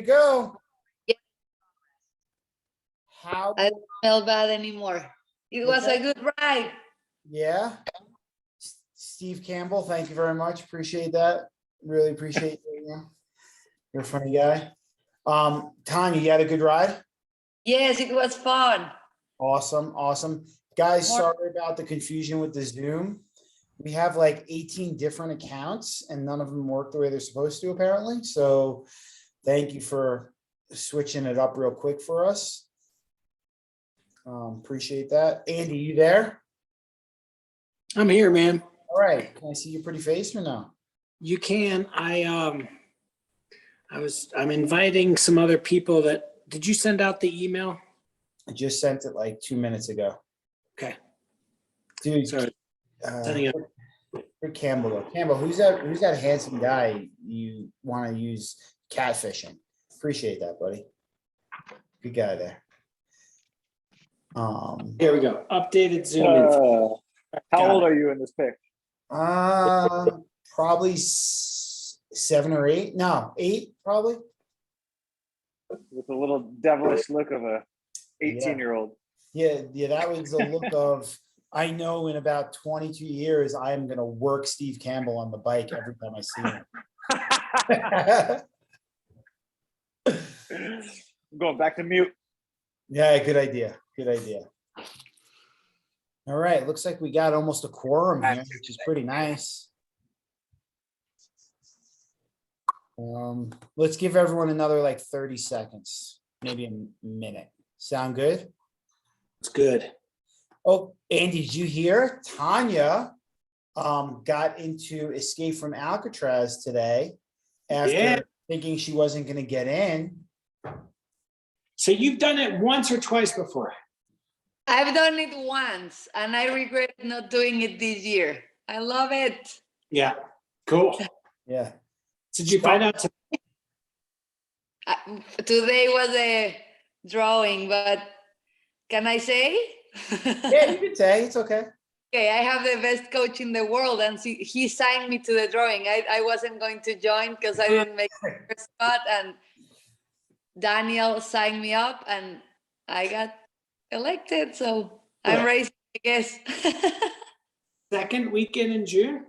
to go. Yeah. How? I don't feel bad anymore. It was a good ride. Yeah. Steve Campbell, thank you very much. Appreciate that. Really appreciate you. You're a funny guy. Tanya, you had a good ride? Yes, it was fun. Awesome, awesome. Guys, sorry about the confusion with the Zoom. We have like 18 different accounts and none of them work the way they're supposed to apparently. So thank you for switching it up real quick for us. Appreciate that. Andy, you there? I'm here, man. All right. Can I see your pretty face or no? You can. I'm inviting some other people did you send out the email? I just sent it like 2 minutes ago. Okay. Dude, Sorry. Campbell. Campbell, who's that handsome guy you want to use catfishing? Appreciate that, buddy. Good guy there. Here we go. Updated Zoom info. How old are you in this pic? Probably 7 or 8. No, 8 probably. With a little devilish look of a 18-year-old. Yeah, that was the look of, I know in about 22 years, I am going to work Steve Campbell on the bike every time I see him. I'm going back to mute. Yeah, good idea. Good idea. All right, looks like we got almost a quorum here, which is pretty nice. Let's give everyone another like 30 seconds, maybe a minute. Sound good? It's good. Oh, Andy, did you hear? Tanya got into Escape from Alcatraz today after thinking she wasn't going to get in. So you've done it once or twice before? I've done it once and I regret not doing it this year. I love it. Yeah. Cool. Yeah. So did you find out today was a drawing, but can I say? Yeah, you can say. It's okay. Okay, I have the best coach in the world and he signed me to the drawing. I wasn't going to join because I didn't make the first cut, and Daniel signed me up and I got elected. So I'm racing, I guess. second weekend in June?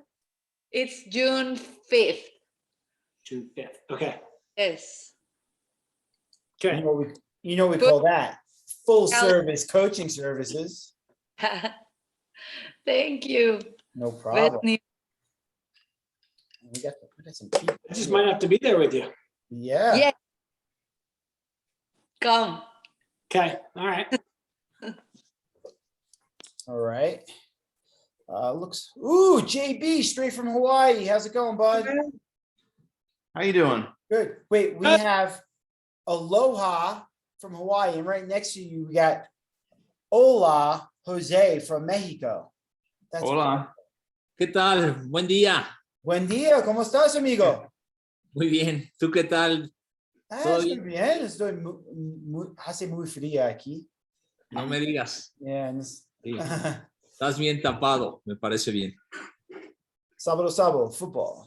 It's June 5th. June 5th. Okay. Yes. Okay. You know we call that full service coaching services. Thank you. No problem. Bethany. We got some people. I just might have to be there with you. Yeah. Yeah. Come. Okay. All right. All right. Ooh, JB straight from Hawaii. How's it going, bud? How you doing? Good. Wait, we have Aloha from Hawaii, and right next to you, we got Hola Jose from Mexico. That's Hola. ¿Qué tal? Buen día. Buen día, ¿cómo estás, amigo? Muy bien. ¿Tú qué tal? Estoy bien, hace muy fría aquí. No me digas. Yeah, Sí. Estás bien tapado, me parece bien. Sábado, football.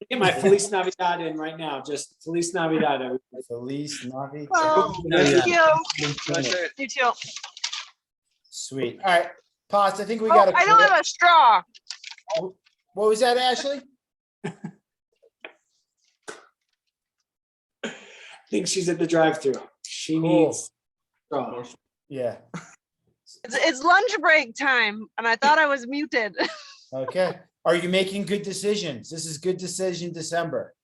Get my Feliz Navidad in right now. Just Feliz Navidad, everybody. Feliz Navidad. Oh, thank you. You too. Sweet. All right, Potts, I think we got I don't have a straw. What was that, Ashley? I think she's at the drive-thru. She needs straw. Yeah. It's lunch break time, and I thought I was muted. Okay. Are you making good decisions? This is good decision December.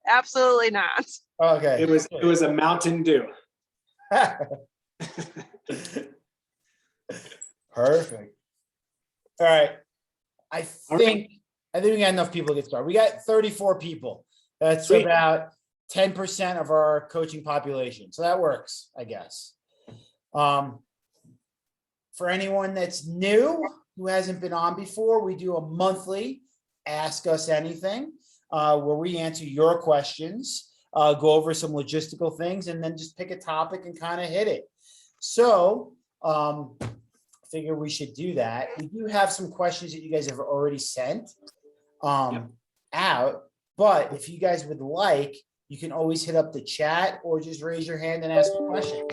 Absolutely not. Okay. It was a Mountain Dew. Perfect. All right. I think we got enough people to get started. We got 34 people. That's Sweet. About 10% of our coaching population. So that works, I guess. For anyone that's new, who hasn't been on before, we do a monthly Ask Us Anything, where we answer your questions, go over some logistical things, and then just pick a topic and kind of hit it. So I figure we should do that. We do have some questions that you guys have already sent out, But if you guys would like, you can always hit up the chat or just raise your hand and ask a question.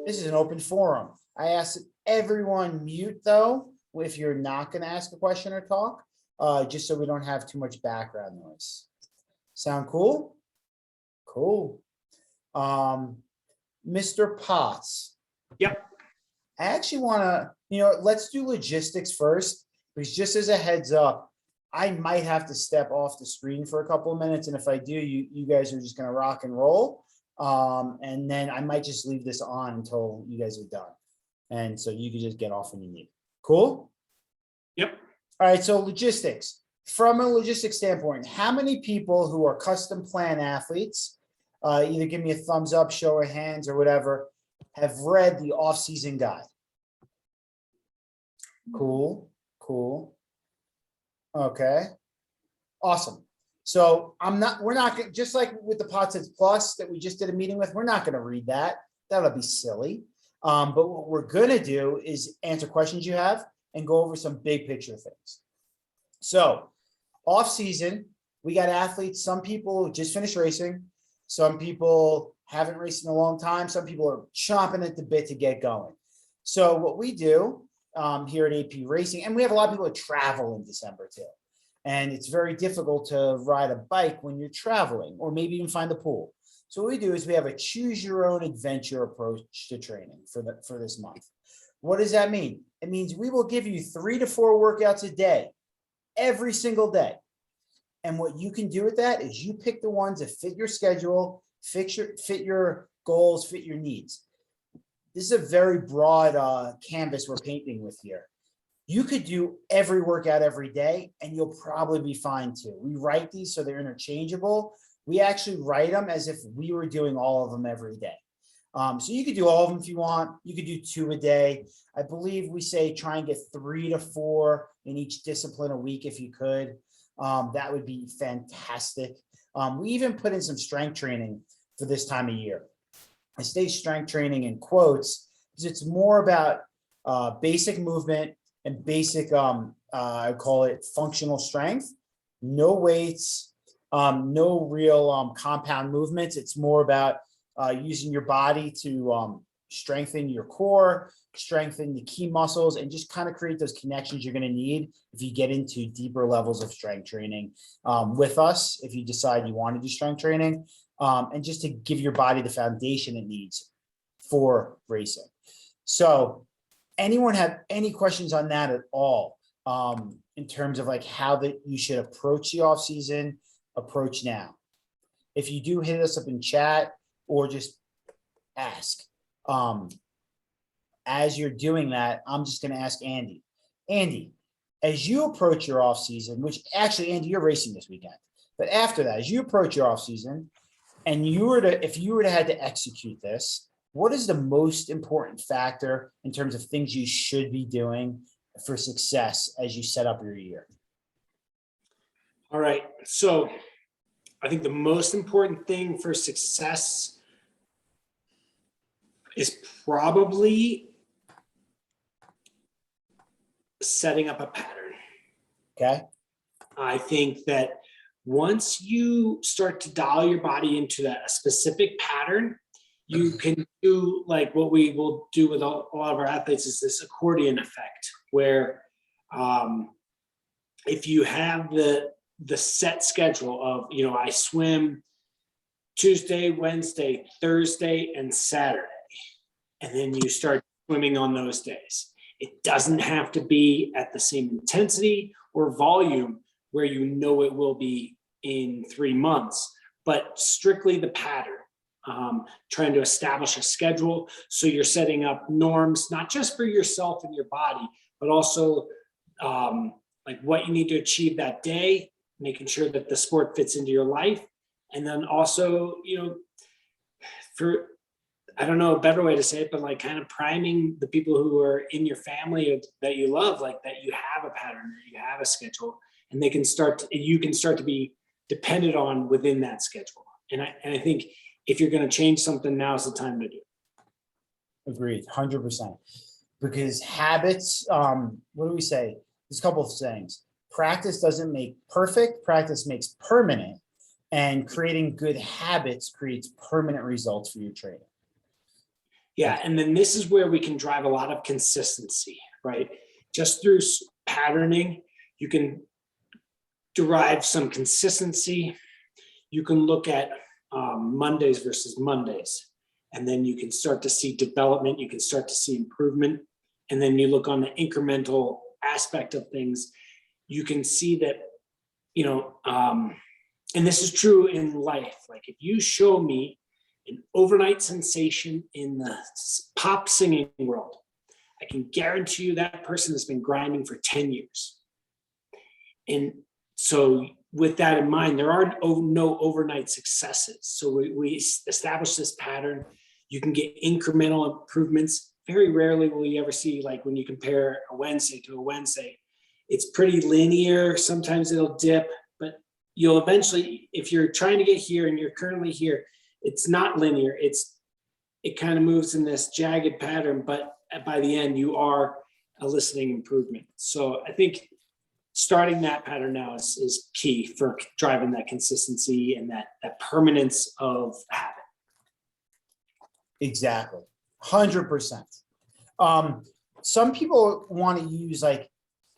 This is an open forum. I ask that everyone mute though, if you're not going to ask a question or talk, just so we don't have too much background noise. Sound cool? Cool. Mr. Potts. Yep. I actually want to, let's do logistics first, because just as a heads up, I might have to step off the screen for a couple of minutes. And if I do, you guys are just going to rock and roll. And then I might just leave this on until you guys are done. And so you can just get off when you need. Cool? Yep. All right. So logistics. From a logistics standpoint, how many people who are custom plan athletes, either give me a thumbs up, show of hands or whatever, have read the off-season guide? Cool. Cool. Okay. Awesome. So we're not gonna, just like with the Potsits Plus that we just did a meeting with, we're not going to read that. That'll be silly. But what we're going to do is answer questions you have and go over some big picture things. So off season, we got athletes. Some people just finished racing. Some people haven't raced in a long time. Some people are chomping at the bit to get going. So what we do here at AP Racing, and we have a lot of people that travel in December too. And it's very difficult to ride a bike when you're traveling or maybe even find a pool. So what we do is we have a choose your own adventure approach to training for this month. What does that mean? It means we will give you 3 to 4 workouts a day, every single day. And what you can do with that is you pick the ones that fit your schedule, fit your goals, fit your needs. This is a very broad canvas we're painting with here. You could do every workout every day and you'll probably be fine too. We write these so they're interchangeable. We actually write them as if we were doing all of them every day. So you could do all of them if you want. You could do 2 a day. I believe we say try and get 3 to 4 in each discipline a week if you could. That would be fantastic. We even put in some strength training for this time of year. I say strength training in quotes because it's more about basic movement and basic, I call it functional strength. No weights, no real compound movements. It's more about using your body to strengthen your core, strengthen the key muscles, and just kind of create those connections you're going to need if you get into deeper levels of strength training with us, if you decide you want to do strength training, and just to give your body the foundation it needs for racing. So anyone have any questions on that at all in terms of like how that you should approach the off season, approach now? If you do, hit us up in chat or just ask. As you're doing that, I'm just going to ask Andy. Andy, as you approach your off season, which actually, Andy, you're racing this weekend, but after that, as you approach your off season, and if you were to had to execute this, what is the most important factor in terms of things you should be doing for success as you set up your year? All right. So I think the most important thing for success is probably setting up a pattern. Okay. I think that once you start to dial your body into a specific pattern, you can do like what we will do with a lot of our athletes is this accordion effect, where if you have the set schedule of, I swim Tuesday, Wednesday, Thursday, and Saturday, and then you start swimming on those days. It doesn't have to be at the same intensity or volume where it will be in 3 months, but strictly the pattern. Trying to establish a schedule so you're setting up norms, not just for yourself and your body, but also like what you need to achieve that day, making sure that the sport fits into your life. And then also, I don't know a better way to say it, but like kind of priming the people who are in your family that you love, like that you have a pattern, you have a schedule, and you can start to be dependent on within that schedule. And I think if you're going to change something, now is the time to do it. Agreed, 100%. Because habits, what do we say? There's a couple of things. Practice doesn't make perfect, practice makes permanent. And creating good habits creates permanent results for your training. Yeah, and then this is where we can drive a lot of consistency, right? Just through patterning, you can derive some consistency. You can look at Mondays versus Mondays, and then you can start to see development. You can start to see improvement. And then you look on the incremental aspect of things, you can see that, you know, and this is true in life. Like if you show me an overnight sensation in the pop singing world, I can guarantee you that person has been grinding for 10 years. And so with that in mind, there are no overnight successes. So we establish this pattern. You can get incremental improvements. Very rarely will you ever see, like when you compare a Wednesday to a Wednesday, it's pretty linear. Sometimes it'll dip, but you'll eventually, if you're trying to get here and you're currently here, it's not linear. It kind of moves in this jagged pattern, but by the end you are eliciting improvement. So I think starting that pattern now is key for driving that consistency and that permanence of habit. Exactly. 100%. Some people want to use like,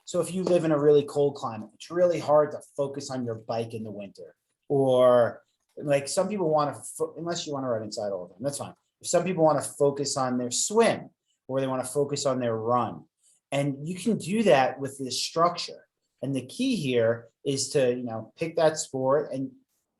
so if you live in a really cold climate, it's really hard to focus on your bike in the winter, or like some people want to, unless you want to ride inside all the time, that's fine. Some people want to focus on their swim, or they want to focus on their run. And you can do that with this structure. And the key here is to, you know, pick that sport and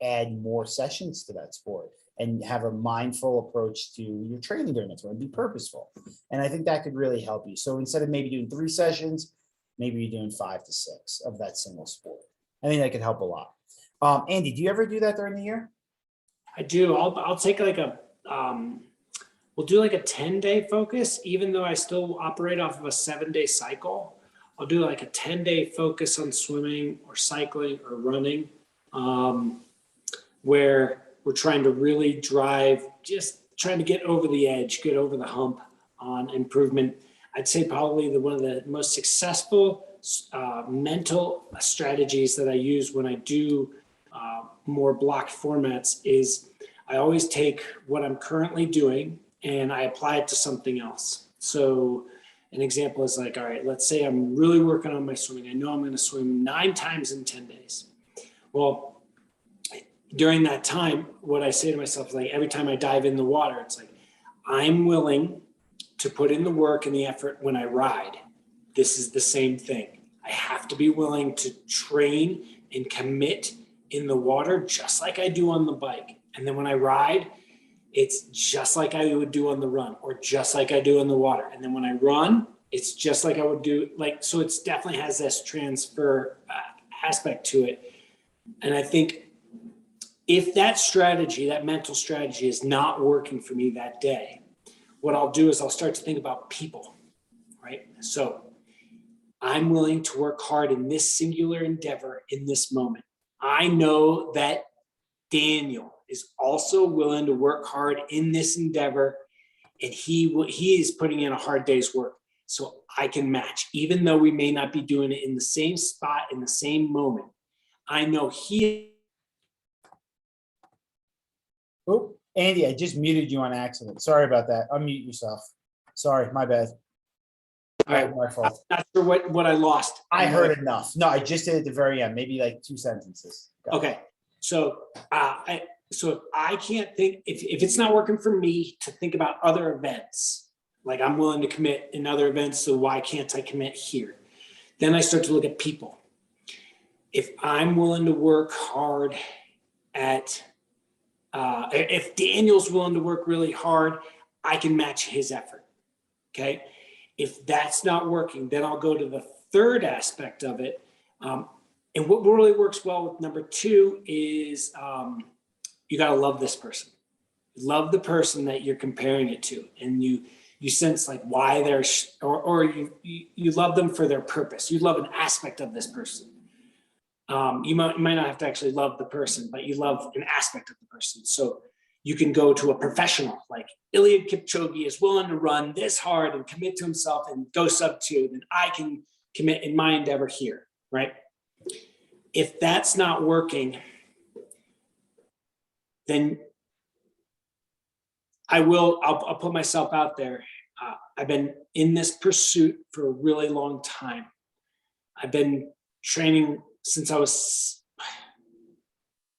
add more sessions to that sport and have a mindful approach to your training during that sport and be purposeful. And I think that could really help you. So instead of maybe doing 3 sessions, maybe you're doing 5 to 6 of that single sport. I think that could help a lot. Andy, do you ever do that during the year? I do. I'll take like a, we'll do like a 10-day focus, even though I still operate off of a 7-day cycle. I'll do like a 10-day focus on swimming or cycling or running, where we're trying to really drive, just trying to get over the edge, get over the hump on improvement. I'd say probably one of the most successful mental strategies that I use when I do more blocked formats is I always take what I'm currently doing and I apply it to something else. So an example is like, all right, let's say I'm really working on my swimming. I know I'm going to swim 9 times in 10 days. Well, during that time, what I say to myself is like, every time I dive in the water, it's like, I'm willing to put in the work and the effort when I ride. This is the same thing. I have to be willing to train and commit in the water just like I do on the bike. And then when I ride, it's just like I would do on the run or just like I do in the water. And then when I run, it's just like I would do, like, so it's definitely has this transfer aspect to it. And I think if that strategy, that mental strategy is not working for me that day, what I'll do is I'll start to think about people, right? So I'm willing to work hard in this singular endeavor in this moment. I know that Daniel is also willing to work hard in this endeavor, and he is putting in a hard day's work. So I can match, even though we may not be doing it in the same spot in the same moment. I know he. Oh, Andy, I just muted you on accident. Sorry about that. Unmute yourself. Sorry, my bad. All right, My fault. not sure what I lost. I heard enough. No, I just did at the very end, maybe like 2 sentences. Go. Okay, so if I can't think, if it's not working for me to think about other events, like I'm willing to commit in other events, so why can't I commit here? Then I start to look at people. If I'm willing to work hard at, if Daniel's willing to work really hard, I can match his effort, okay? If that's not working, then I'll go to the third aspect of it. And what really works well with number 2 is you got to love this person. Love the person that you're comparing it to. And you sense like why they're, or you love them for their purpose. You love an aspect of this person. You might not have to actually love the person, but you love an aspect of the person. So you can go to a professional like Eliud Kipchoge is willing to run this hard and commit to himself and go sub 2, then I can commit in my endeavor here, right? If that's not working, then I'll put myself out there. I've been in this pursuit for a really long time. I've been training since I was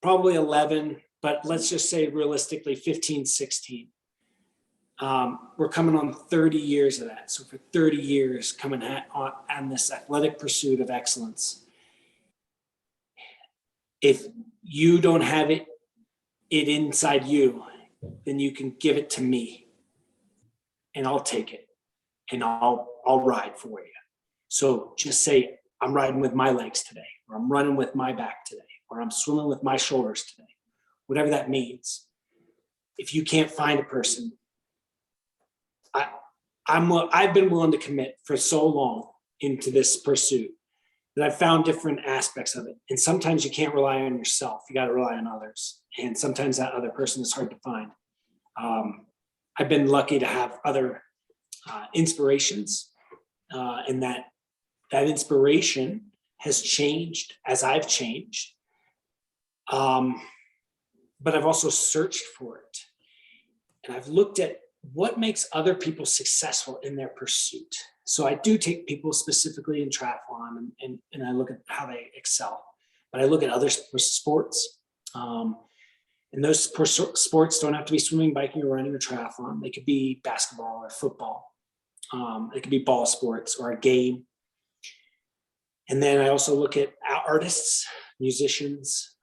probably 11, but let's just say realistically 15, 16. We're coming on 30 years of that. So for 30 years coming on this athletic pursuit of excellence. If you don't have it inside you, then you can give it to me and I'll take it and I'll ride for you. So just say, I'm riding with my legs today, or I'm running with my back today, or I'm swimming with my shoulders today, whatever that means. If you can't find a person, I've been willing to commit for so long into this pursuit that I've found different aspects of it. And sometimes you can't rely on yourself. You got to rely on others. And sometimes that other person is hard to find. I've been lucky to have other inspirations, and that inspiration has changed as I've changed. But I've also searched for it. And I've looked at what makes other people successful in their pursuit. So I do take people specifically in triathlon and I look at how they excel, but I look at other sports. And those sports don't have to be swimming, biking, or running, or triathlon. They could be basketball or football. They could be ball sports or a game. And then I also look at artists, musicians,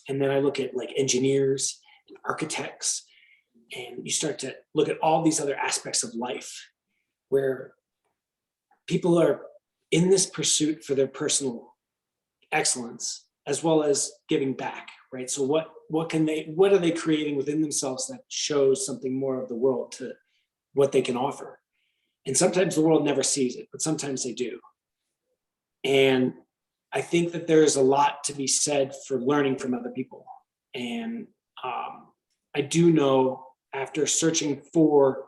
and then I look at like engineers and architects. And you start to look at all these other aspects of life where people are in this pursuit for their personal excellence, as well as giving back, right? So what are they creating within themselves that shows something more of the world to what they can offer? And sometimes the world never sees it, but sometimes they do. And I think that there's a lot to be said for learning from other people. And I do know, after searching for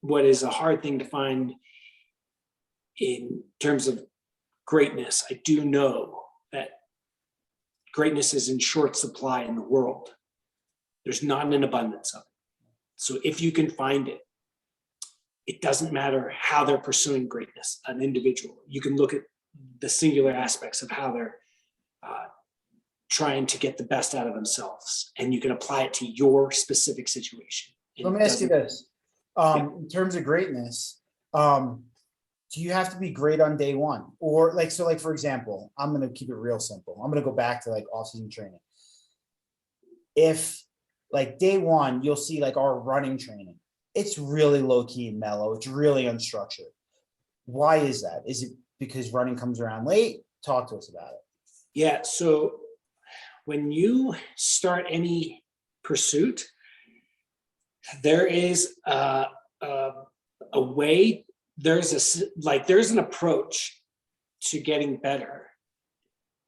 what is a hard thing to find in terms of greatness, I do know that greatness is in short supply in the world. There's not an abundance of it. So if you can find it, it doesn't matter how they're pursuing greatness, an individual. You can look at the singular aspects of how they're trying to get the best out of themselves, and you can apply it to your specific situation. Let me ask you this. In terms of greatness, do you have to be great on day one? Or like, so like, for example, I'm going to keep it real simple. I'm going to go back to like off-season training. If like day one, you'll see like our running training, it's really low key and mellow. It's really unstructured. Why is that? Is it because running comes around late? Talk to us about it. Yeah. So when you start any pursuit, there is a way, there's an approach to getting better.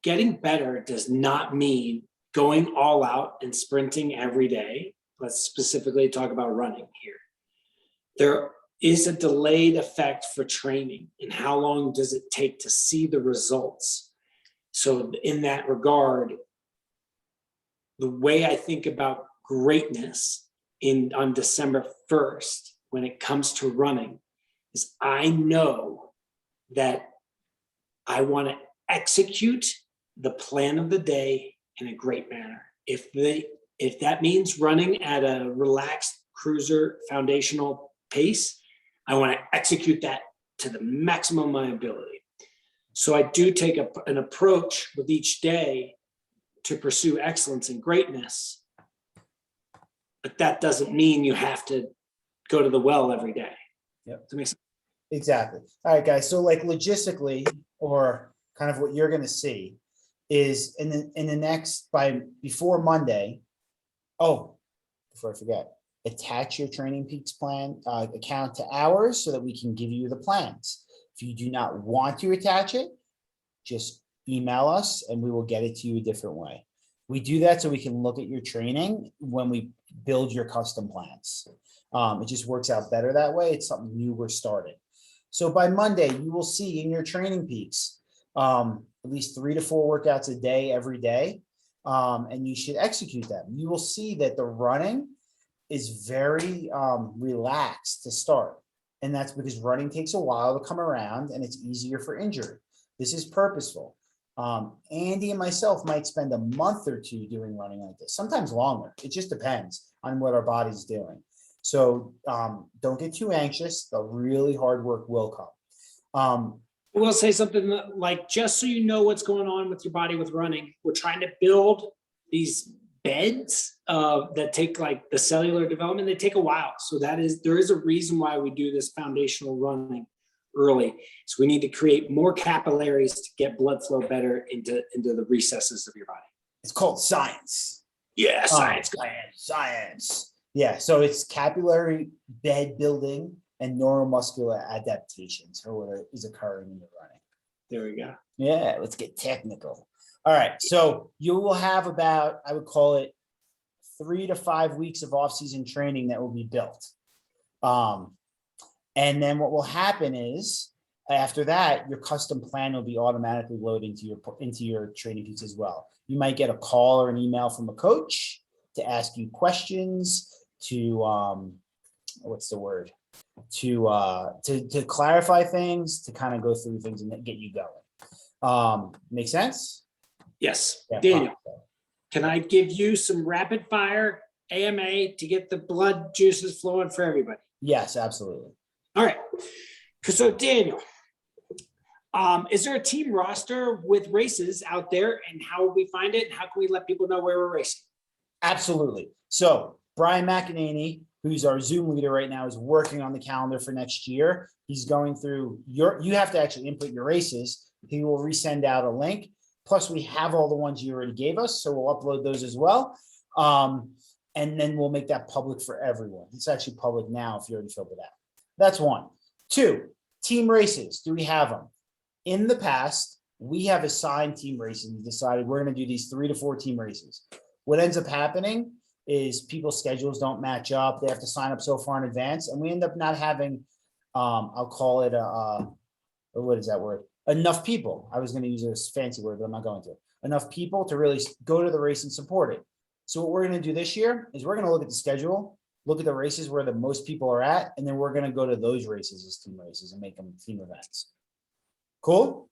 Getting better does not mean going all out and sprinting every day. Let's specifically talk about running here. There is a delayed effect for training, and how long does it take to see the results? So in that regard, the way I think about greatness on December 1st, when it comes to running, is I know that I want to execute the plan of the day in a great manner. If that means running at a relaxed cruiser foundational pace, I want to execute that to the maximum of my ability. So I do take an approach with each day to pursue excellence and greatness, but that doesn't mean you have to go to the well every day. Yep. Does that make sense? Exactly. All right, guys. So like logistically, or kind of what you're going to see is in the next, before Monday. Oh, before I forget, attach your Training Peaks plan account to ours so that we can give you the plans. If you do not want to attach it, just email us and we will get it to you a different way. We do that so we can look at your training when we build your custom plans. It just works out better that way. It's something new we're starting. So by Monday, you will see in your Training Peaks at least 3 to 4 workouts a day, every day. and you should execute them. You will see that the running is very relaxed to start. And that's because running takes a while to come around and it's easier for injury. This is purposeful. Andy and myself might spend a month or two doing running like this, sometimes longer. It just depends on what our body's doing. So don't get too anxious. The really hard work will come. We'll say something like, just so you know what's going on with your body with running, we're trying to build these beds that take like the cellular development. They take a while. So there is a reason why we do this foundational running early. So we need to create more capillaries to get blood flow better into the recesses of your body. It's called science. Yeah, science. Science. Yeah, so it's capillary bed building and neuromuscular adaptations for what is occurring in the running. There we go. Yeah, let's get technical. All right, so you will have about, I would call it 3 to 5 weeks of off-season training that will be built. And then what will happen is after that, your custom plan will be automatically loaded into your training piece as well. You might get a call or an email from a coach to ask you questions, to what's the word? To clarify things, to kind of go through things and get you going. Make sense? Yes. Yeah, Daniel, can I give you some rapid fire AMA to get the blood juices flowing for everybody? Yes, absolutely. All right. So Daniel, is there a team roster with races out there, and how will we find it? And how can we let people know where we're racing? Absolutely. So Brian McEnany, who's our Zoom leader right now, is working on the calendar for next year. He's going through you have to actually input your races. He will resend out a link. Plus we have all the ones you already gave us. So we'll upload those as well. And then we'll make that public for everyone. It's actually public now if you already filled it out. That's one. 2, team races. Do we have them? In the past, we have assigned team races. We decided we're going to do these 3 to 4 team races. What ends up happening is people's schedules don't match up. They have to sign up so far in advance, and we end up not having, I'll call it what is that word? Enough people. I was going to use a fancy word, but I'm not going to. Enough people to really go to the race and support it. So what we're going to do this year is we're going to look at the schedule, look at the races where the most people are at, and then we're going to go to those races as team races and make them team events. Cool?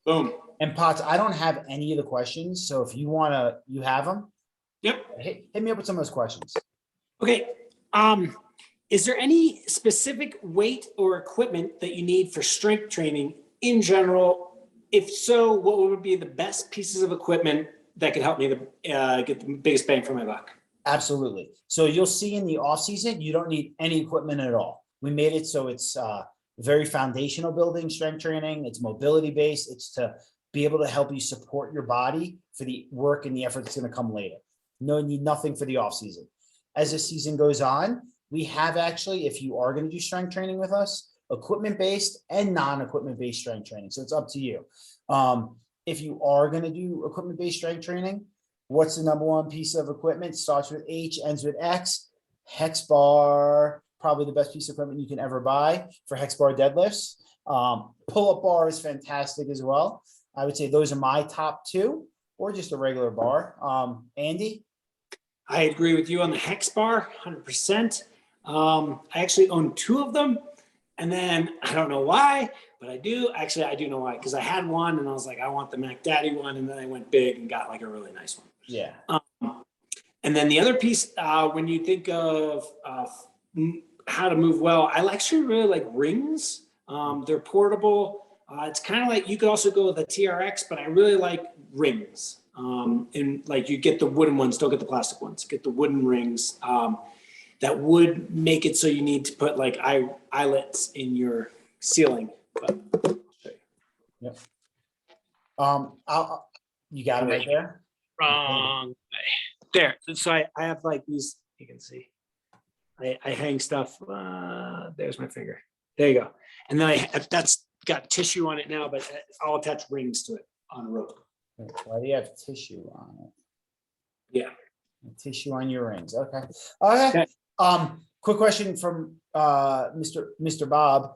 Boom. And Potts, I don't have any of the questions, so if you want to, you have them? Yep. Hit me up with some of those questions. Okay. Is there any specific weight or equipment that you need for strength training in general? If so, what would be the best pieces of equipment that could help me to get the biggest bang for my buck? Absolutely. So you'll see in the off season, you don't need any equipment at all. We made it so it's very foundational building strength training. It's mobility based. It's to be able to help you support your body for the work and the effort that's going to come later. No, need nothing for the off season. As the season goes on, we have actually, if you are going to do strength training with us, equipment based and non-equipment based strength training. So it's up to you. If you are going to do equipment based strength training, what's the number one piece of equipment? Starts with H, ends with X. Hex bar, probably the best piece of equipment you can ever buy for hex bar deadlifts. Pull-up bar is fantastic as well. I would say those are my top 2, or just a regular bar. Andy? I agree with you on the hex bar, 100%. I actually own 2 of them. And then I don't know why, but I do. Actually, I do know why, because I had one and I was like, I want the Mac Daddy one. And then I went big and got like a really nice one. Yeah. And then the other piece, when you think of how to move well, I actually really like rings. They're portable. It's kind of like, you could also go with a TRX, but I really like rings. And like, you get the wooden ones, don't get the plastic ones, get the wooden rings. That would make it so you need to put like eyelets in your ceiling. But I'll show you. Yep. You got it right there. Wrong way. There. So I have like these, you can see. I hang stuff. There's my finger. There you go. And then that's got tissue on it now, but I'll attach rings to it on a rope. Why do you have tissue on it? Yeah. Tissue on your rings. Okay. Okay. Quick question from Mr. Bob.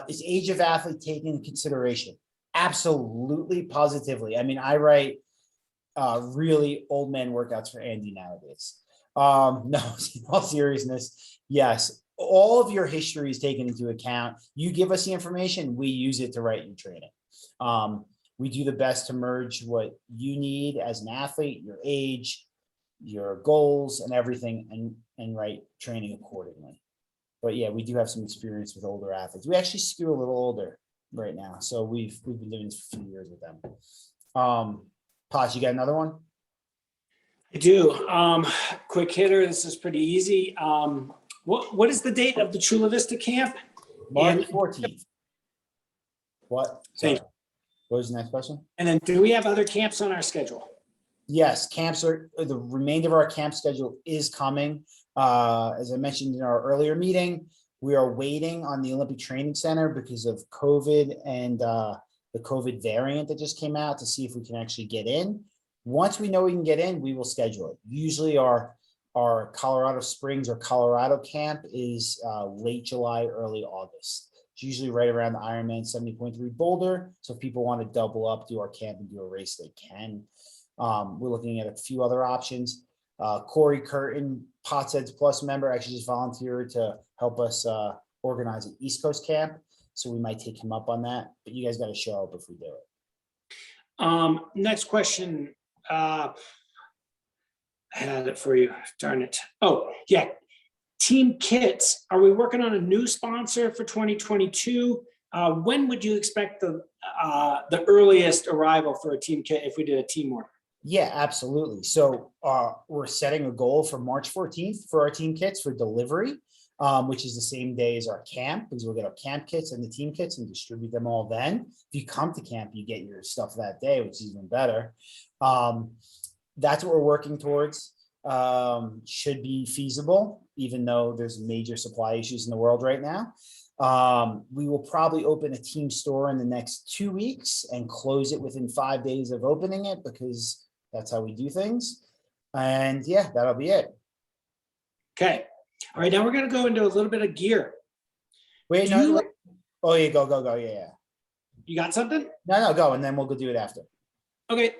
Is age of athlete taken into consideration? Absolutely, positively. I mean, I write really old man workouts for Andy nowadays. No, in all seriousness, yes, all of your history is taken into account. You give us the information, we use it to write your training. We do the best to merge what you need as an athlete, your age, your goals and everything, and write training accordingly. But yeah, we do have some experience with older athletes. We actually skew a little older right now. So we've been doing this for a few years with them. Posh, you got another one? I do. Quick hitter. This is pretty easy. What is the date of the Chula Vista camp? March And- 14th. What? Thank Sorry. What was the next question? And then do we have other camps on our schedule? Yes, camps are, the remainder of our camp schedule is coming. As I mentioned in our earlier meeting, we are waiting on the Olympic Training Center because of COVID and the COVID variant that just came out to see if we can actually get in. Once we know we can get in, we will schedule it. Usually our Colorado Springs or Colorado camp is late July, early August. It's usually right around the Ironman 70.3 Boulder. So if people want to double up, do our camp and do a race, they can. We're looking at a few other options. Corey Curtin, Potsheads Plus member, actually just volunteered to help us organize an East Coast camp. So we might take him up on that, but you guys got to show up if we do it. Next question. I had it for you. Darn it. Oh, yeah. Team kits. Are we working on a new sponsor for 2022? When would you expect the earliest arrival for a team kit if we did a team order? Yeah, absolutely. So we're setting a goal for March 14th for our team kits for delivery, which is the same day as our camp, because we'll get our camp kits and the team kits and distribute them all then. If you come to camp, you get your stuff that day, which is even better. That's what we're working towards. Should be feasible, even though there's major supply issues in the world right now. We will probably open a team store in the next 2 weeks and close it within 5 days of opening it, because that's how we do things. And yeah, that'll be it. Okay. All right. Now we're going to go into a little bit of gear. Wait, Do no, you- wait. Oh yeah, go. Yeah. You got something? No, go, and then we'll go do it after. Okay.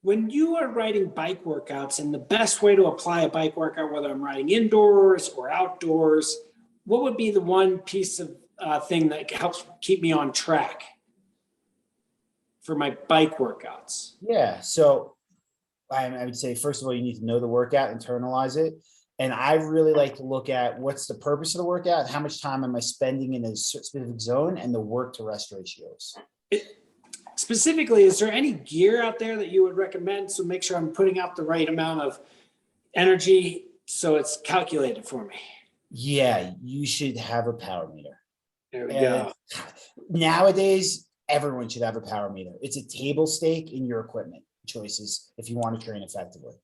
When you are writing bike workouts, and the best way to apply a bike workout, whether I'm riding indoors or outdoors, what would be the one piece of thing that helps keep me on track for my bike workouts? Yeah, so I would say, first of all, you need to know the workout, internalize it. And I really like to look at what's the purpose of the workout, how much time am I spending in a specific zone, and the work to rest ratios. Specifically, is there any gear out there that you would recommend? So make sure I'm putting out the right amount of energy so it's calculated for me. Yeah, you should have a power meter. There we And go. nowadays, everyone should have a power meter. It's a table stake in your equipment choices if you want to train effectively.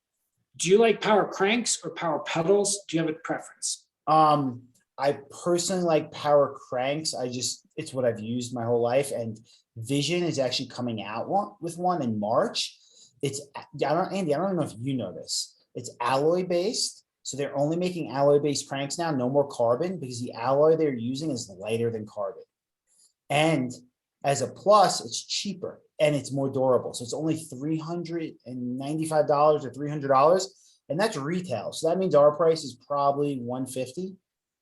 Do you like power cranks or power pedals? Do you have a preference? I personally like power cranks. It's what I've used my whole life. And Vision is actually coming out with one in March. Andy, I don't know if you know this. It's alloy based. So they're only making alloy based cranks now, no more carbon, because the alloy they're using is lighter than carbon. And as a plus, it's cheaper and it's more durable. So it's only $395 or $300, and that's retail. So that means our price is probably $150,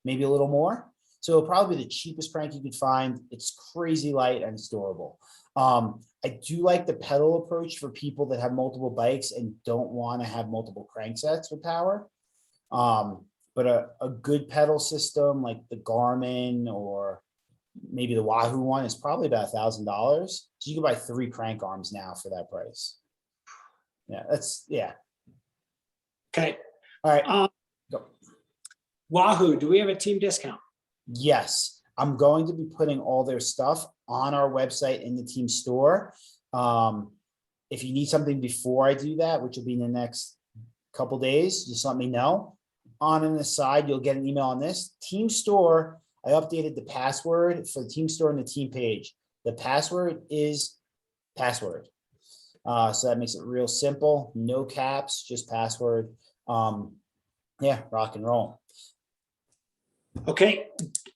maybe a little more. So it'll probably be the cheapest crank you could find. It's crazy light and it's durable. I do like the pedal approach for people that have multiple bikes and don't want to have multiple cranksets with power. But a good pedal system like the Garmin or maybe the Wahoo one is probably about $1,000. So you can buy 3 crank arms now for that price. Yeah. Okay. All right. Go. Wahoo, do we have a team discount? Yes, I'm going to be putting all their stuff on our website in the team store. If you need something before I do that, which will be in the next couple days, just let me know. On an aside, you'll get an email on this. Team store, I updated the password for the team store and the team page. The password is password. So that makes it real simple. No caps, just password. Yeah, rock and roll. Okay.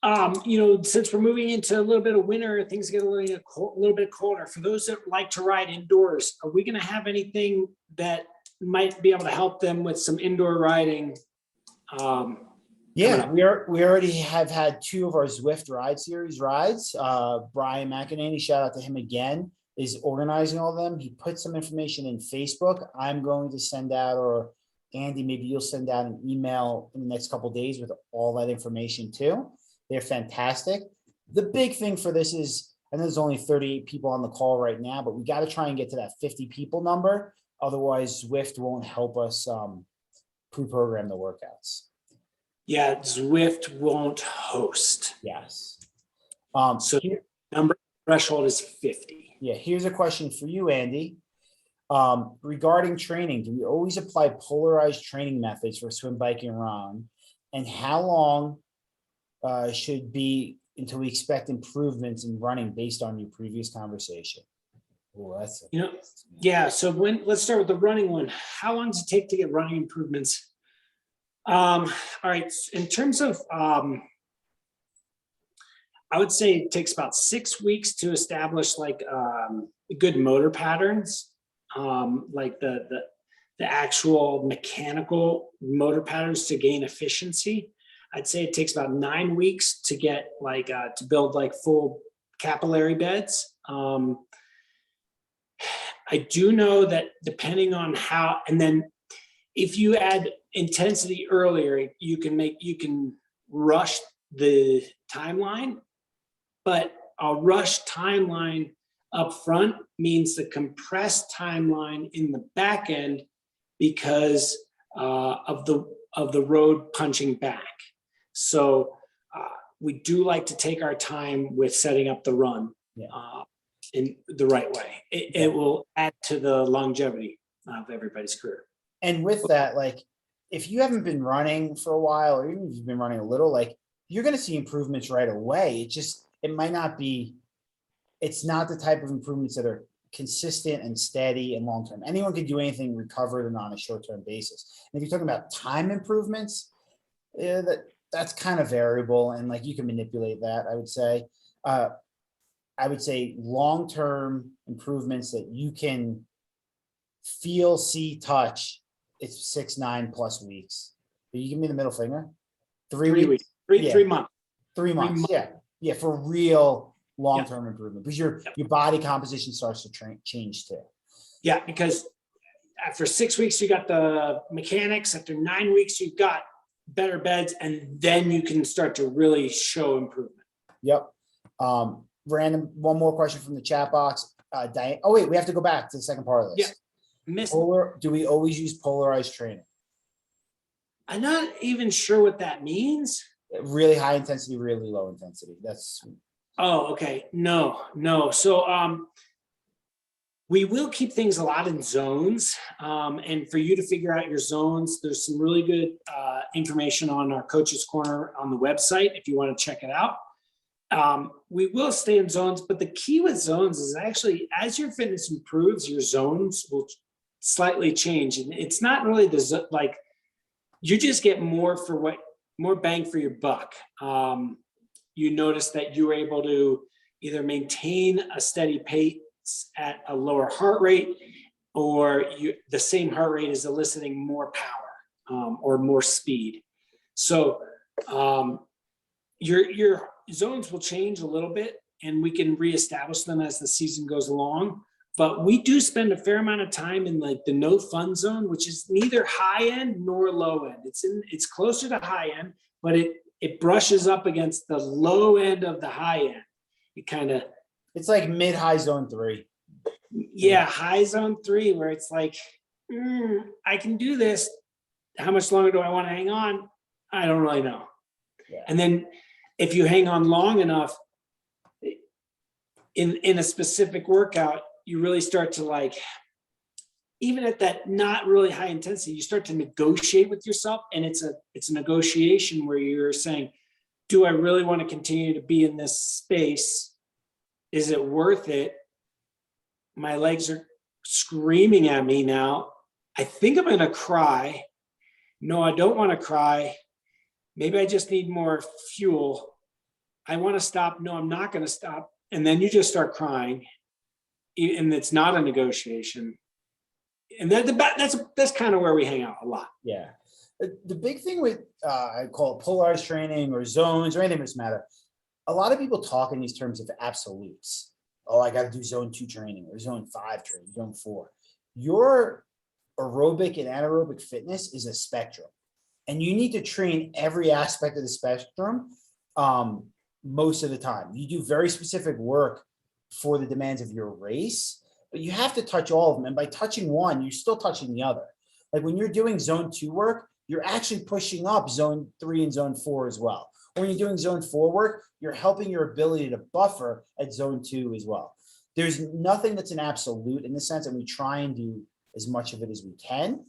Since we're moving into a little bit of winter, things get a little bit colder. For those that like to ride indoors, are we going to have anything that might be able to help them with some indoor riding? Yeah, we already have had 2 of our Zwift Ride Series rides. Brian McEnany, shout out to him again, is organizing all of them. He put some information in Facebook. I'm going to send out, or Andy, maybe you'll send out an email in the next couple of days with all that information too. They're fantastic. The big thing for this is, I know there's only 38 people on the call right now, but we got to try and get to that 50 people number. Otherwise, Zwift won't help us pre-program the workouts. Yeah, Zwift won't host. Yes. So number threshold is 50. Yeah, here's a question for you, Andy. Regarding training, do we always apply polarized training methods for swim, biking, and run? And how long should be until we expect improvements in running based on your previous conversation? Oh, So let's start with the running one. How long does it take to get running improvements? All right, in terms of, I would say it takes about 6 weeks to establish good motor patterns, like the actual mechanical motor patterns to gain efficiency. I'd say it takes about 9 weeks to get to build full capillary beds. I do know that depending on how, and then if you add intensity earlier, you can rush the timeline, but a rush timeline up front means the compressed timeline in the back end because of the road punching back. So we do like to take our time with setting up the run in the right way. It will add to the longevity of everybody's career. And with that, if you haven't been running for a while, or even if you've been running a little, you're going to see improvements right away. It might not be, it's not the type of improvements that are consistent and steady and long-term. Anyone can do anything, recover them on a short-term basis. And if you're talking about time improvements, that's kind of variable, and you can manipulate that, I would say. I would say long-term improvements that you can feel, see, touch, it's 6, 9+ weeks. Did you give me the middle finger? 3 weeks? 3 months. 3 months, yeah, for real long-term improvement, because your body composition starts to change too. Yeah, because after 6 weeks, you got the mechanics. After 9 weeks, you've got better beds, and then you can start to really show improvement. Yep. Random, one more question from the chat box. Diane, oh wait, we have to go back to the second part of this. Do we always use polarized training? I'm not even sure what that means. Really high intensity, really low intensity. Oh, okay. No. So we will keep things a lot in zones. And for you to figure out your zones, there's some really good information on our Coach's Corner on the website if you want to check it out. We will stay in zones, but the key with zones is actually, as your fitness improves, your zones will slightly change. And it's not really you just get more bang for your buck. You notice that you were able to either maintain a steady pace at a lower heart rate, or the same heart rate is eliciting more power or more speed. So your zones will change a little bit, and we can reestablish them as the season goes along. But we do spend a fair amount of time in the no fun zone, which is neither high end nor low end. It's closer to high end, but it brushes up against the low end of the high end. It's like mid-high zone 3. Yeah, high zone 3, where it's I can do this. How much longer do I want to hang on? I don't really know. Yeah. And then if you hang on long enough in a specific workout, you really start to even at that not really high intensity, you start to negotiate with yourself. And it's a negotiation where you're saying, do I really want to continue to be in this space? Is it worth it? My legs are screaming at me now. I think I'm going to cry. No, I don't want to cry. Maybe I just need more fuel. I want to stop. No, I'm not going to stop. And then you just start crying, and it's not a negotiation. And that's kind of where we hang out a lot. Yeah. The big thing with, I call it polarized training or zones or anything that's matter. A lot of people talk in these terms of absolutes. Oh, I got to do zone 2 training or zone 5 training, zone 4. Your aerobic and anaerobic fitness is a spectrum, and you need to train every aspect of the spectrum most of the time. You do very specific work for the demands of your race, but you have to touch all of them. And by touching one, you're still touching the other. Like when you're doing zone 2 work, you're actually pushing up zone 3 and zone 4 as well. When you're doing zone 4 work, you're helping your ability to buffer at zone 2 as well. There's nothing that's an absolute in the sense that we try and do as much of it as we can.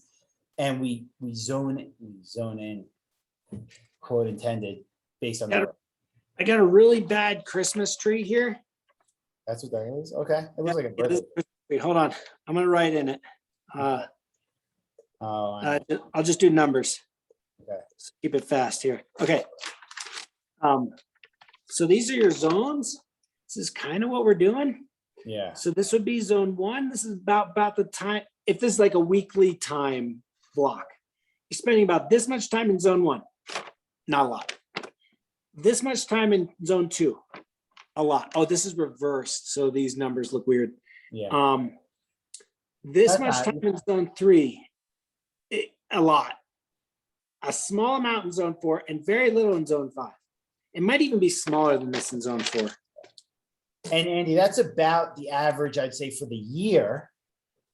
And we zone in, quote intended, based on that. I got a really bad Christmas tree here. That's what that is. Okay. It looks like a birthday. Wait, hold on. I'm going to write in it. Oh, I'll just do numbers. Okay. So keep it fast here. Okay. So these are your zones. This is kind of what we're doing. yeah. So this would be zone 1. This is about the time. If this is like a weekly time block, you're spending about this much time in zone 1. Not a lot. This much time in zone 2. A lot. Oh, this is reversed. So these numbers look weird. Yeah. This That's much fine. time in zone 3. A lot. A small amount in zone 4 and very little in zone 5. It might even be smaller than this in zone 4. And Andy, that's about the average, I'd say, for the year,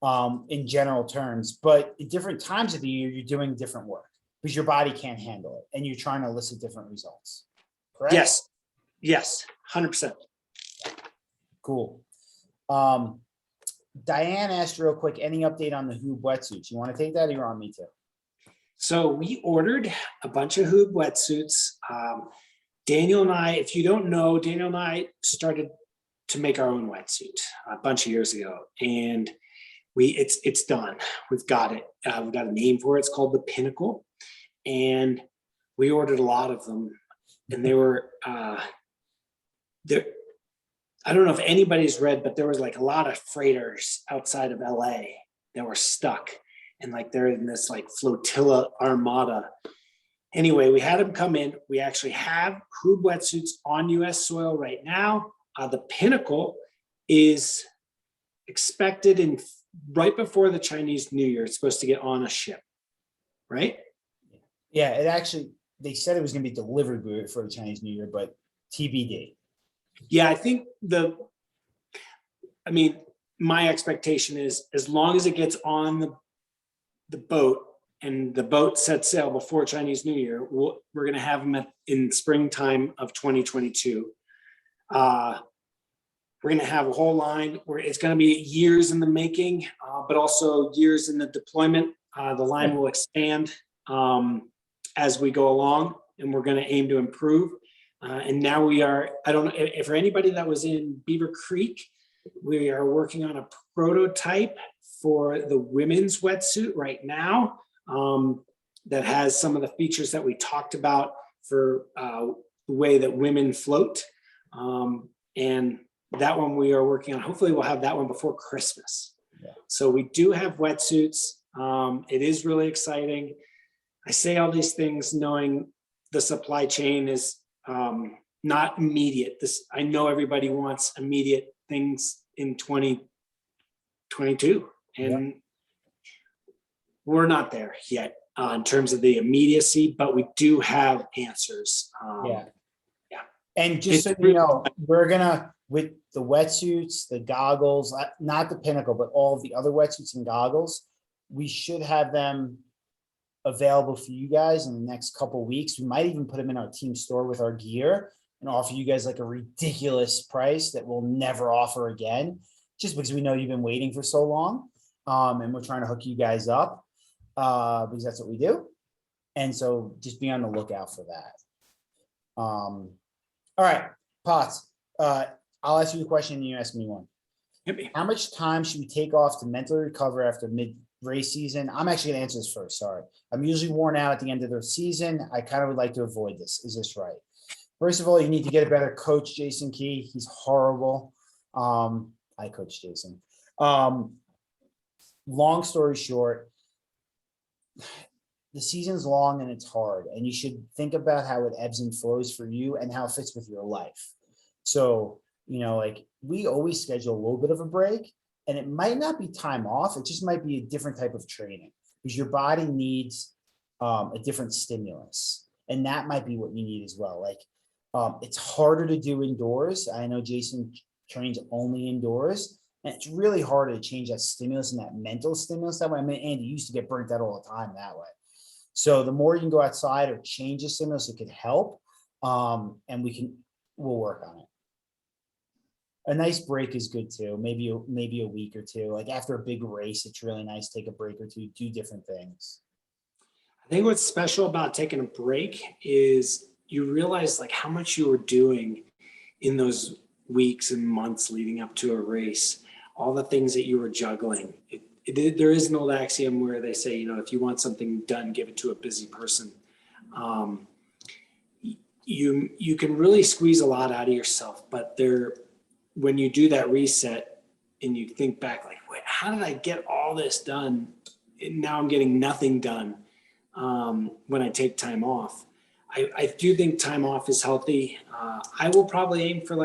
in general terms. But at different times of the year, you're doing different work because your body can't handle it, and you're trying to elicit different results. Correct? Yes, 100%. Cool. Diane asked real quick, any update on the Hoob wetsuits? You want to take that, or you're on me too? So we ordered a bunch of Hoob wetsuits. Daniel and I, if you don't know, Daniel and I started to make our own wetsuit a bunch of years ago, and it's done. We've got it. We've got a name for it. It's called the Pinnacle, and we ordered a lot of them, and they were there. I don't know if anybody's read, but there was like a lot of freighters outside of LA that were stuck, and like they're in this like flotilla armada. Anyway, we had them come in. We actually have Hoob wetsuits on US soil right now. The Pinnacle is expected in right before the Chinese New Year. It's supposed to get on a ship, right? Yeah, it actually, they said it was going to be delivered for the Chinese New Year, but TBD. Yeah, I think my expectation is as long as it gets on the boat and the boat sets sail before Chinese New Year, we're going to have them in springtime of 2022. We're going to have a whole line where it's going to be years in the making, but also years in the deployment. The line will expand as we go along, and we're going to aim to improve. And now we are, I don't know if for anybody that was in Beaver Creek, we are working on a prototype for the women's wetsuit right now that has some of the features that we talked about for the way that women float. And that one we are working on. Hopefully we'll have that one before Christmas. Yeah. So we do have wetsuits. It is really exciting. I say all these things knowing the supply chain is not immediate. I know everybody wants immediate things in 2022, and we're not there yet in terms of the immediacy, but we do have answers. Yeah. And just so you know, we're gonna, with the wetsuits, the goggles, not the Pinnacle, but all of the other wetsuits and goggles, we should have them available for you guys in the next couple of weeks. We might even put them in our team store with our gear and offer you guys like a ridiculous price that we'll never offer again, just because we know you've been waiting for so long. And we're trying to hook you guys up because that's what we do. And so just be on the lookout for that. All right, Potts, I'll ask you a question and you ask me one. How much time should we take off to mentally recover after mid-race season? I'm actually gonna answer this first, sorry. I'm usually worn out at the end of the season. I kind of would like to avoid this. Is this right? First of all, you need to get a better coach, Jason Key. He's horrible. I coach Jason. Long story short, the season's long and it's hard, and you should think about how it ebbs and flows for you and how it fits with your life. So, like we always schedule a little bit of a break, and it might not be time off. It just might be a different type of training because your body needs a different stimulus, and that might be what you need as well. Like it's harder to do indoors. I know Jason trains only indoors, and it's really hard to change that stimulus and that mental stimulus that way. I mean, Andy used to get burnt out all the time that way. So the more you can go outside or change the stimulus, it could help. And we'll work on it. A nice break is good too. Maybe a week or two. Like after a big race, it's really nice to take a break or two, do different things. I think what's special about taking a break is you realize like how much you were doing in those weeks and months leading up to a race, all the things that you were juggling. There is an old axiom where they say, if you want something done, give it to a busy person. You can really squeeze a lot out of yourself, but when you do that reset and you think back like, wait, how did I get all this done? And now I'm getting nothing done when I take time off. I do think time off is healthy. I will probably aim for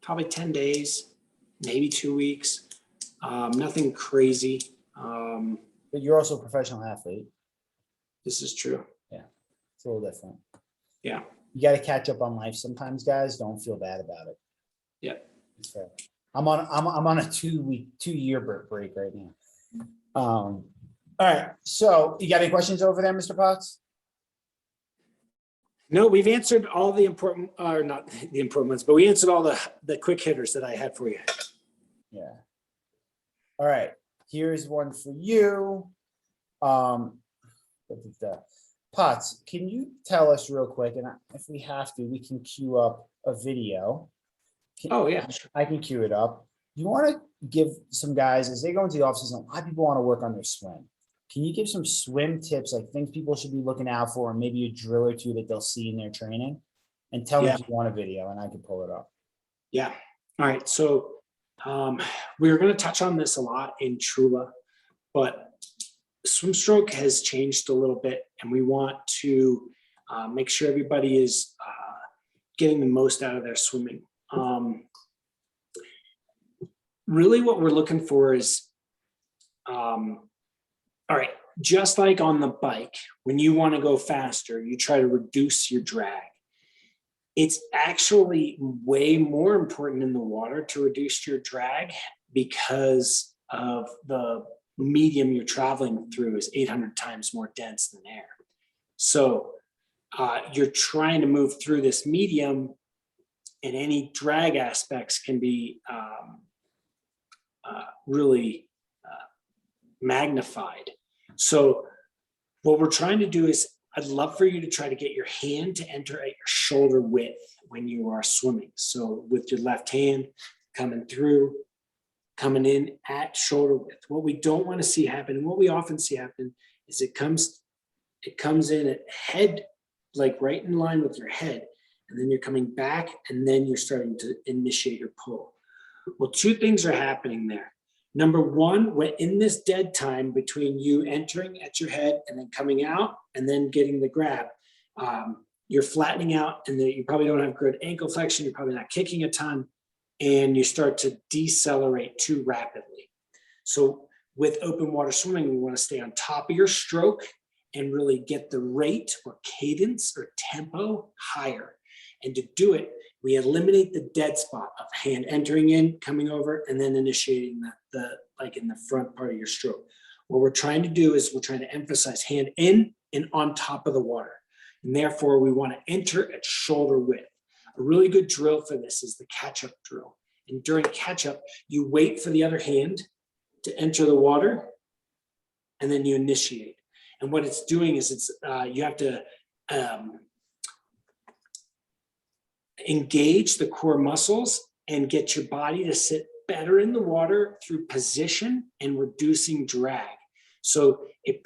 probably 10 days, maybe 2 weeks. Nothing crazy. But you're also a professional athlete. This is true. Yeah, it's a little different. Yeah. You got to catch up on life sometimes, guys. Don't feel bad about it. Yeah. It's fair. I'm on a 2-year break right now. All right. So you got any questions over there, Mr. Potts? No, we've answered all the important, or not the important ones, but we answered all the quick hitters that I had for you. Yeah. All right. Here's one for you. Potts, can you tell us real quick, and if we have to, we can queue up a video. Oh, yeah. Sure. I can queue it up. You want to give some guys, as they go into the offices, a lot of people want to work on their swim. Can you give some swim tips, like things people should be looking out for, and maybe a drill or two that they'll see in their training? And tell me if you want a video, and I can pull it up. Yeah. All right. So we're going to touch on this a lot in Trula, but swim stroke has changed a little bit, and we want to make sure everybody is getting the most out of their swimming. Really what we're looking for is, all right, just like on the bike, when you want to go faster, you try to reduce your drag. It's actually way more important in the water to reduce your drag because of the medium you're traveling through is 800 times more dense than air. So you're trying to move through this medium, and any drag aspects can be really magnified. So what we're trying to do is, I'd love for you to try to get your hand to enter at your shoulder width when you are swimming. So with your left hand coming through, coming in at shoulder width. What we don't want to see happen, and what we often see happen, is it comes in at head, like right in line with your head, and then you're coming back, and then you're starting to initiate your pull. Well, two things are happening there. Number one, we're in this dead time between you entering at your head and then coming out and then getting the grab. You're flattening out, and then you probably don't have good ankle flexion. You're probably not kicking a ton, and you start to decelerate too rapidly. So with open water swimming, we want to stay on top of your stroke and really get the rate or cadence or tempo higher. And to do it, we eliminate the dead spot of hand entering in, coming over, and then initiating the like in the front part of your stroke. What we're trying to do is we're trying to emphasize hand in and on top of the water. And therefore, we want to enter at shoulder width. A really good drill for this is the catch-up drill. And during catch-up, you wait for the other hand to enter the water, and then you initiate. And what it's doing is you have to engage the core muscles and get your body to sit better in the water through position and reducing drag. So it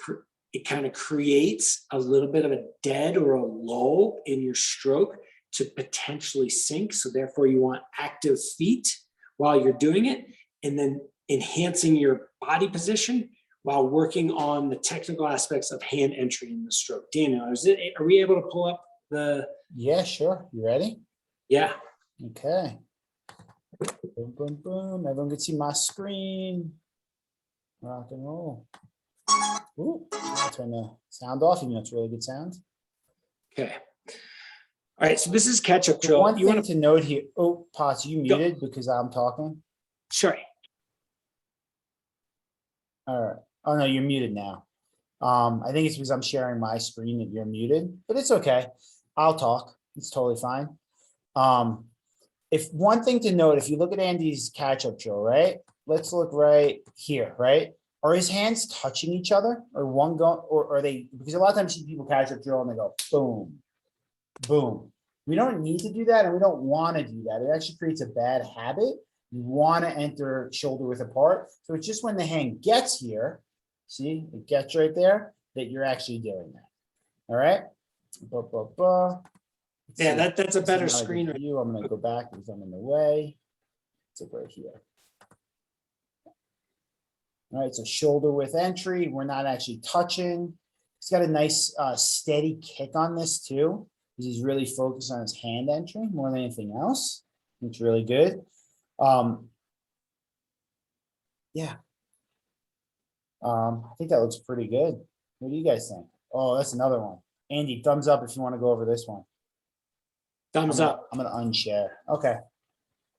kind of creates a little bit of a dead or a lull in your stroke to potentially sink. So therefore you want active feet while you're doing it, and then enhancing your body position while working on the technical aspects of hand entry in the stroke. Daniel, are we able to pull up the, Yeah, sure. You ready? yeah. Okay. Boom, boom, boom. Everyone can see my screen. Rock and roll. Ooh, I'll turn the sound off, even though it's really good sound. Okay. All right, so this is catch-up So drill. one You thing want to note here, oh, Potts, you Go. muted because I'm talking? Sure. All right. Oh, no, you're muted now. I think it's because I'm sharing my screen that you're muted, but it's okay. I'll talk. It's totally fine. If one thing to note, if you look at Andy's catch-up drill, right? Let's look right here, right? Are his hands touching each other, or one go, or are they? Because a lot of times you see people catch-up drill and they go boom, boom. We don't need to do that, and we don't want to do that. It actually creates a bad habit. You want to enter shoulder width apart. So it's just when the hand gets here, see, it gets right there, that you're actually doing that. All right. Let's Yeah, see. that's a This is better not a good screen. view. I'm going to go back because I'm in the way. Let's look right here. All right, so shoulder width entry. We're not actually touching. He's got a nice steady kick on this too, because he's really focused on his hand entry more than anything else. It's really good. Yeah. I think that looks pretty good. What do you guys think? Oh, that's another one. Andy, thumbs up if you want to go over this one. Thumbs up. I'm gonna unshare. Okay.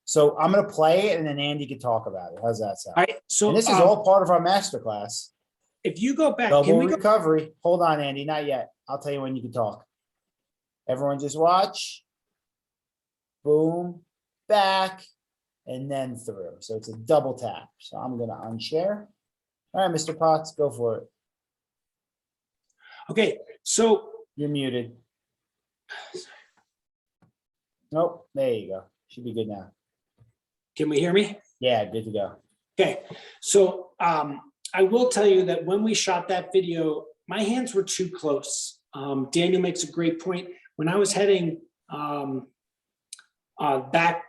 So I'm gonna play it and then Andy can talk about it. How's that sound? All right, so And this is all part of our masterclass. if you go back, can Double we go? recovery. Hold on, Andy, not yet. I'll tell you when you can talk. Everyone just watch. Boom, back, and then through. So it's a double tap. So I'm gonna unshare. All right, Mr. Potts, go for it. Okay, so You're muted. Nope, there you go. Should be good now. can we hear me? Yeah, good to go. Okay, so I will tell you that when we shot that video, my hands were too close. Daniel makes a great point. When I was heading back,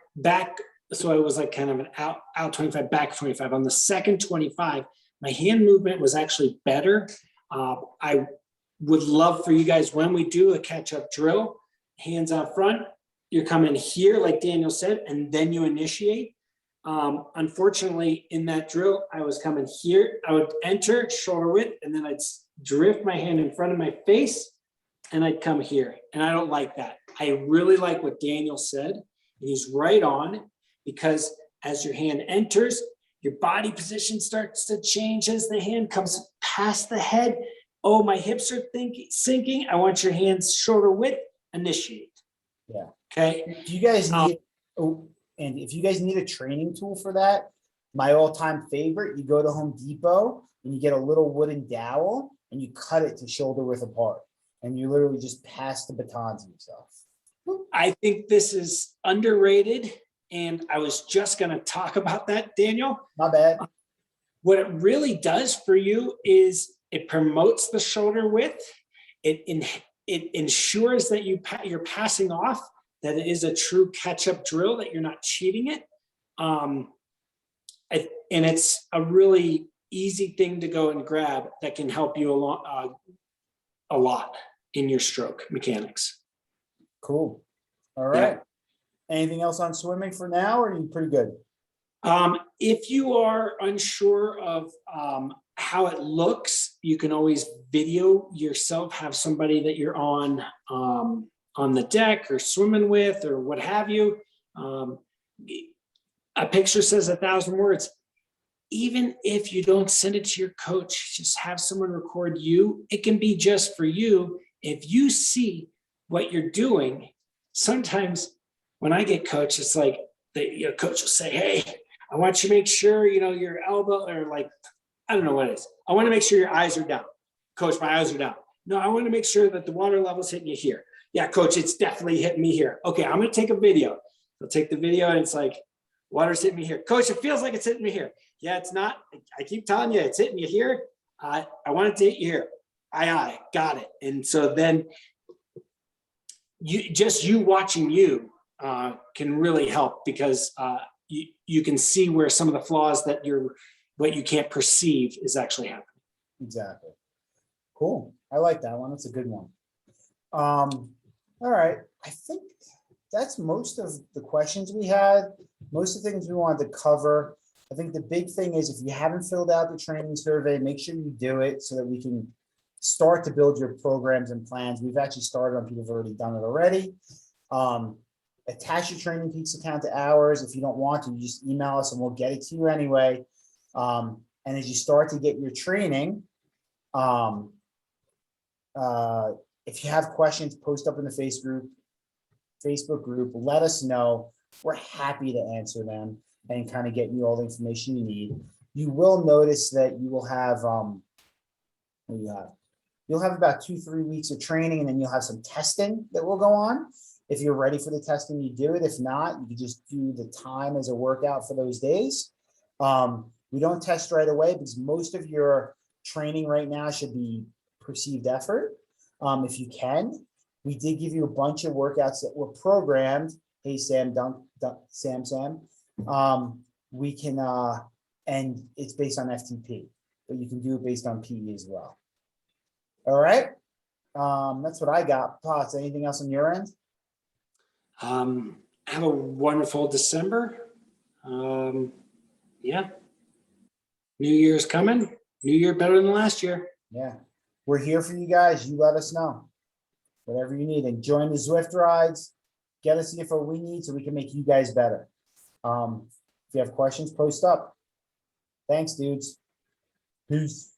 so I was like kind of an out 25, back 25. On the second 25, my hand movement was actually better. I would love for you guys, when we do a catch-up drill, hands out front, you're coming here, like Daniel said, and then you initiate. Unfortunately, in that drill, I was coming here. I would enter shoulder width, and then I'd drift my hand in front of my face, and I'd come here. And I don't like that. I really like what Daniel said. And he's right on, because as your hand enters, your body position starts to change as the hand comes past the head. Oh, my hips are sinking. I want your hands shoulder width, initiate. Yeah. Okay. Do you guys need, and if you guys need a training tool for that, my all-time favorite, you go to Home Depot and you get a little wooden dowel and you cut it to shoulder width apart. And you literally just pass the baton to yourself. I think this is underrated. And I was just going to talk about that, Daniel. Not bad. What it really does for you is it promotes the shoulder width. It ensures that you're passing off, that it is a true catch-up drill, that you're not cheating it. And it's a really easy thing to go and grab that can help you a lot in your stroke mechanics. Cool. All right. Anything else on swimming for now, or are you pretty good? If you are unsure of how it looks, you can always video yourself, have somebody that you're on the deck or swimming with or what have you. A picture says 1,000 words. Even if you don't send it to your coach, just have someone record you. It can be just for you. If you see what you're doing, sometimes when I get coached, it's like the coach will say, hey, I want you to make sure, your elbow, or like, I don't know what it is. I want to make sure your eyes are down. Coach, my eyes are down. No, I want to make sure that the water level's hitting you here. Yeah, coach, it's definitely hitting me here. Okay, I'm going to take a video. I'll take the video and it's like, water's hitting me here. Coach, it feels like it's hitting me here. Yeah, it's not. I keep telling you, it's hitting you here. I want it to hit you here. Aye, got it. And so then you watching you can really help because you can see where some of the flaws that what you can't perceive is actually happening. Exactly. Cool. I like that one. That's a good one. All right. I think that's most of the questions we had, most of the things we wanted to cover. I think the big thing is if you haven't filled out the training survey, make sure you do it so that we can start to build your programs and plans. We've actually started on people who've already done it already. Attach your Training Peaks account to ours. If you don't want to, you just email us and we'll get it to you anyway. And as you start to get your training, if you have questions, post up in the Facebook group, let us know. We're happy to answer them and kind of get you all the information you need. You will notice that you will have, you'll have about 2-3 weeks of training, and then you'll have some testing that will go on. If you're ready for the testing, you do it. If not, you can just do the time as a workout for those days. We don't test right away because most of your training right now should be perceived effort. If you can, we did give you a bunch of workouts that were programmed. Hey, Sam, Sam. We can, and it's based on FTP, but you can do it based on PE as well. All right. That's what I got. Potts, anything else on your end? Have a wonderful December. Yeah. New Year's coming. New Year better than last year. Yeah. We're here for you guys. You let us know. Whatever you need. And join the Zwift rides. Get us the info we need so we can make you guys better. If you have questions, post up. Thanks, dudes. Peace.